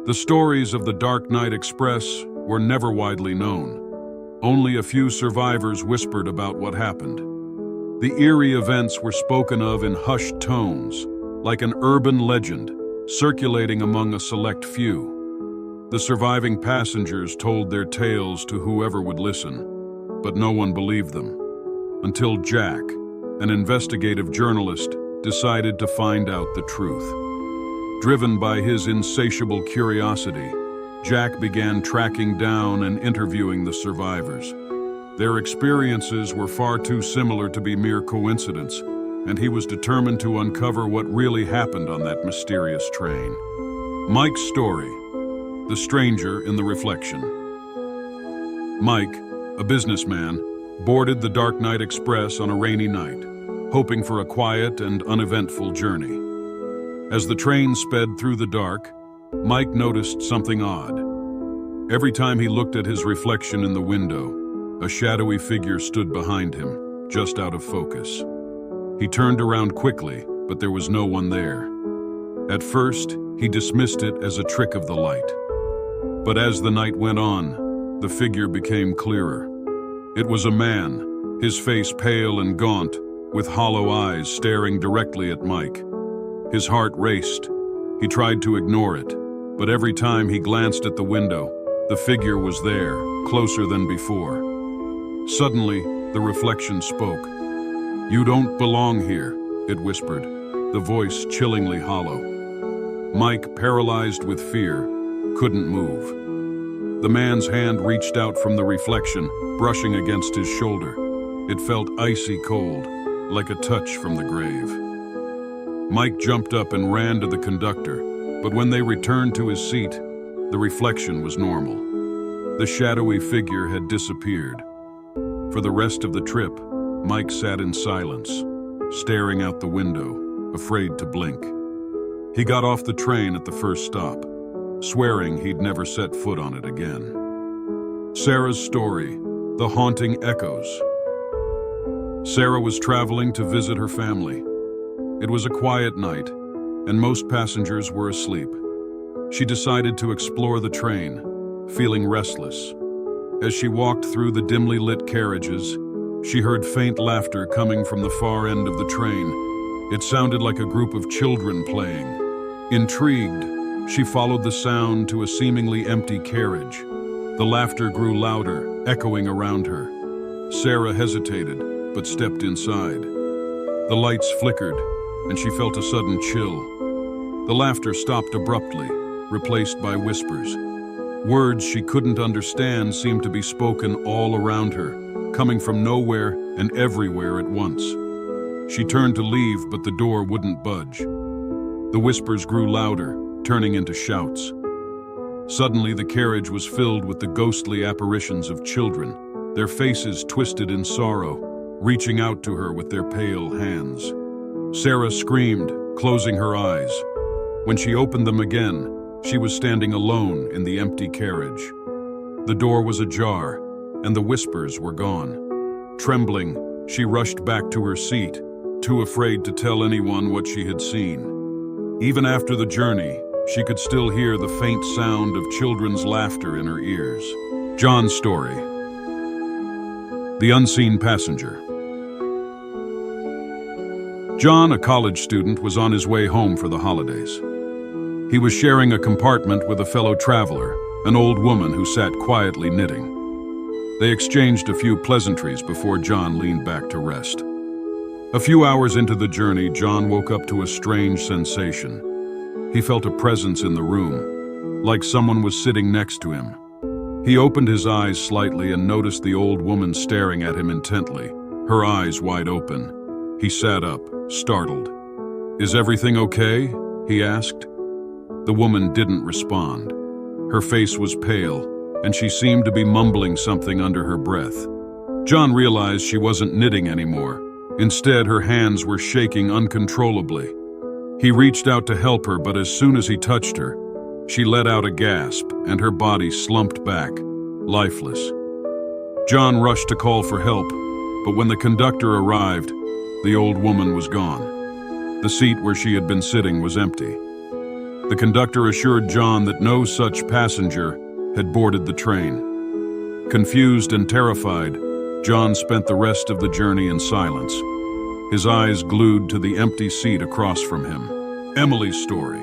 The stories of the Dark Night Express were never widely known. Only a few survivors whispered about what happened. The eerie events were spoken of in hushed tones, like an urban legend, circulating among a select few. The surviving passengers told their tales to whoever would listen, but no one believed them. Until Jack, an investigative journalist, decided to find out the truth. Driven by his insatiable curiosity, Jack began tracking down and interviewing the survivors. Their experiences were far too similar to be mere coincidence, and he was determined to uncover what really happened on that mysterious train. Mike's story: the stranger in the reflection. Mike, a businessman, boarded the Dark Night Express on a rainy night, hoping for a quiet and uneventful journey. As the train sped through the dark, Mike noticed something odd. Every time he looked at his reflection in the window, a shadowy figure stood behind him, just out of focus. He turned around quickly, but there was no one there. At first, he dismissed it as a trick of the light. But as the night went on, the figure became clearer. It was a man, his face pale and gaunt, with hollow eyes staring directly at Mike. His heart raced. He tried to ignore it, but every time he glanced at the window, the figure was there, closer than before. Suddenly, the reflection spoke. "You don't belong here," it whispered, the voice chillingly hollow. Mike, paralyzed with fear, couldn't move. The man's hand reached out from the reflection, brushing against his shoulder. It felt icy cold, like a touch from the grave. Mike jumped up and ran to the conductor, but when they returned to his seat, the reflection was normal. The shadowy figure had disappeared. For the rest of the trip, Mike sat in silence, staring out the window, afraid to blink. He got off the train at the first stop, swearing he'd never set foot on it again. Sarah's story: the haunting echoes. Sarah was traveling to visit her family. It was a quiet night, and most passengers were asleep. She decided to explore the train, feeling restless. As she walked through the dimly lit carriages, she heard faint laughter coming from the far end of the train. It sounded like a group of children playing. Intrigued, she followed the sound to a seemingly empty carriage. The laughter grew louder, echoing around her. Sarah hesitated, but stepped inside. The lights flickered, and she felt a sudden chill. The laughter stopped abruptly, replaced by whispers. Words she couldn't understand seemed to be spoken all around her, coming from nowhere and everywhere at once. She turned to leave, but the door wouldn't budge. The whispers grew louder, turning into shouts. Suddenly, the carriage was filled with the ghostly apparitions of children, their faces twisted in sorrow, reaching out to her with their pale hands. Sarah screamed, closing her eyes. When she opened them again, she was standing alone in the empty carriage. The door was ajar, and the whispers were gone. Trembling, she rushed back to her seat, too afraid to tell anyone what she had seen. Even after the journey, she could still hear the faint sound of children's laughter in her ears. John's story: the unseen passenger. John, a college student, was on his way home for the holidays. He was sharing a compartment with a fellow traveler, an old woman who sat quietly knitting. They exchanged a few pleasantries before John leaned back to rest. A few hours into the journey, John woke up to a strange sensation. He felt a presence in the room, like someone was sitting next to him. He opened his eyes slightly and noticed the old woman staring at him intently, her eyes wide open. He sat up, startled. "Is everything okay?" he asked. The woman didn't respond. Her face was pale, and she seemed to be mumbling something under her breath. John realized she wasn't knitting anymore. Instead, her hands were shaking uncontrollably. He reached out to help her, but as soon as he touched her, she let out a gasp, and her body slumped back, lifeless. John rushed to call for help, but when the conductor arrived, the old woman was gone. The seat where she had been sitting was empty. The conductor assured John that no such passenger had boarded the train. Confused and terrified, John spent the rest of the journey in silence, his eyes glued to the empty seat across from him. Emily's story.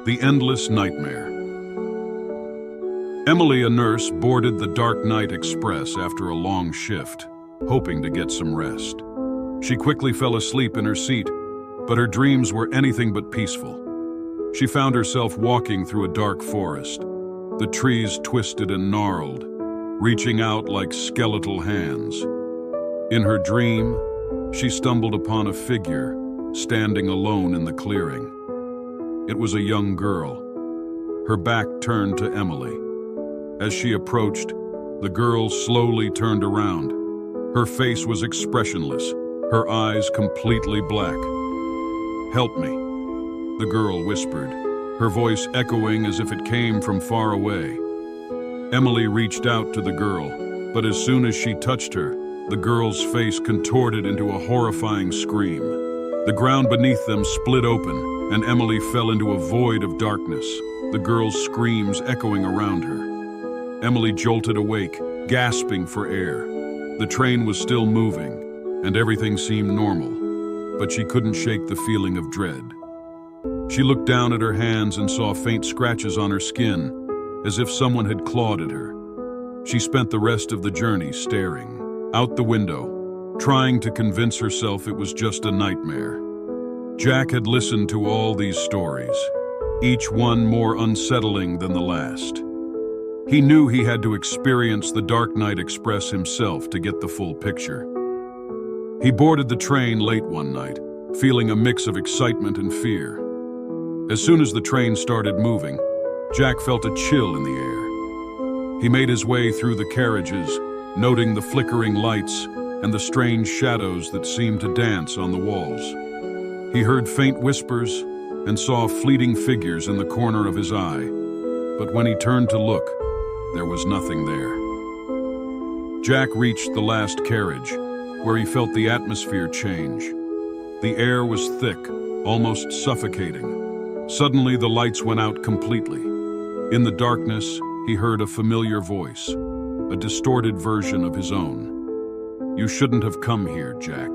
The Endless Nightmare. Emily, a nurse, boarded the Dark Night Express after a long shift, hoping to get some rest. She quickly fell asleep in her seat, but her dreams were anything but peaceful. She found herself walking through a dark forest, the trees twisted and gnarled, reaching out like skeletal hands. In her dream, she stumbled upon a figure standing alone in the clearing. It was a young girl, her back turned to Emily. As she approached, the girl slowly turned around. Her face was expressionless, her eyes completely black. "Help me," the girl whispered, her voice echoing as if it came from far away. Emily reached out to the girl, but as soon as she touched her, the girl's face contorted into a horrifying scream. The ground beneath them split open, and Emily fell into a void of darkness, the girl's screams echoing around her. Emily jolted awake, gasping for air. The train was still moving, and everything seemed normal, but she couldn't shake the feeling of dread. She looked down at her hands and saw faint scratches on her skin, as if someone had clawed at her. She spent the rest of the journey staring out the window, trying to convince herself it was just a nightmare. Jack had listened to all these stories, each one more unsettling than the last. He knew he had to experience the Dark Night Express himself to get the full picture. He boarded the train late one night, feeling a mix of excitement and fear. As soon as the train started moving, Jack felt a chill in the air. He made his way through the carriages, noting the flickering lights and the strange shadows that seemed to dance on the walls. He heard faint whispers and saw fleeting figures in the corner of his eye, but when he turned to look, there was nothing there. Jack reached the last carriage, where he felt the atmosphere change. The air was thick, almost suffocating. Suddenly, the lights went out completely. In the darkness, he heard a familiar voice, a distorted version of his own. "You shouldn't have come here, Jack."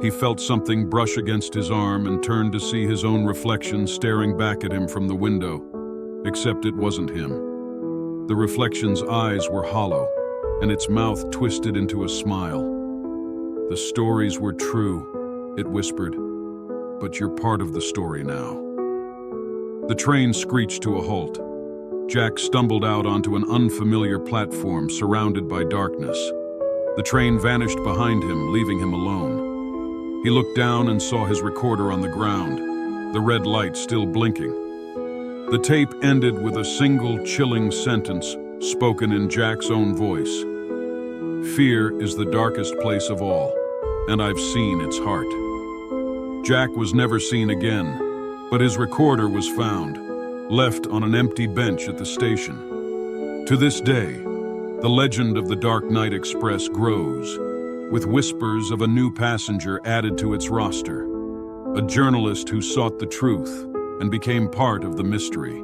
He felt something brush against his arm and turned to see his own reflection staring back at him from the window, except it wasn't him. The reflection's eyes were hollow, and its mouth twisted into a smile. "The stories were true," it whispered, "but you're part of the story now." The train screeched to a halt. Jack stumbled out onto an unfamiliar platform surrounded by darkness. The train vanished behind him, leaving him alone. He looked down and saw his recorder on the ground, the red light still blinking. The tape ended with a single chilling sentence spoken in Jack's own voice. "Fear is the darkest place of all, and I've seen its heart." Jack was never seen again, but his recorder was found, left on an empty bench at the station. To this day, the legend of the Dark Night Express grows, with whispers of a new passenger added to its roster, a journalist who sought the truth and became part of the mystery.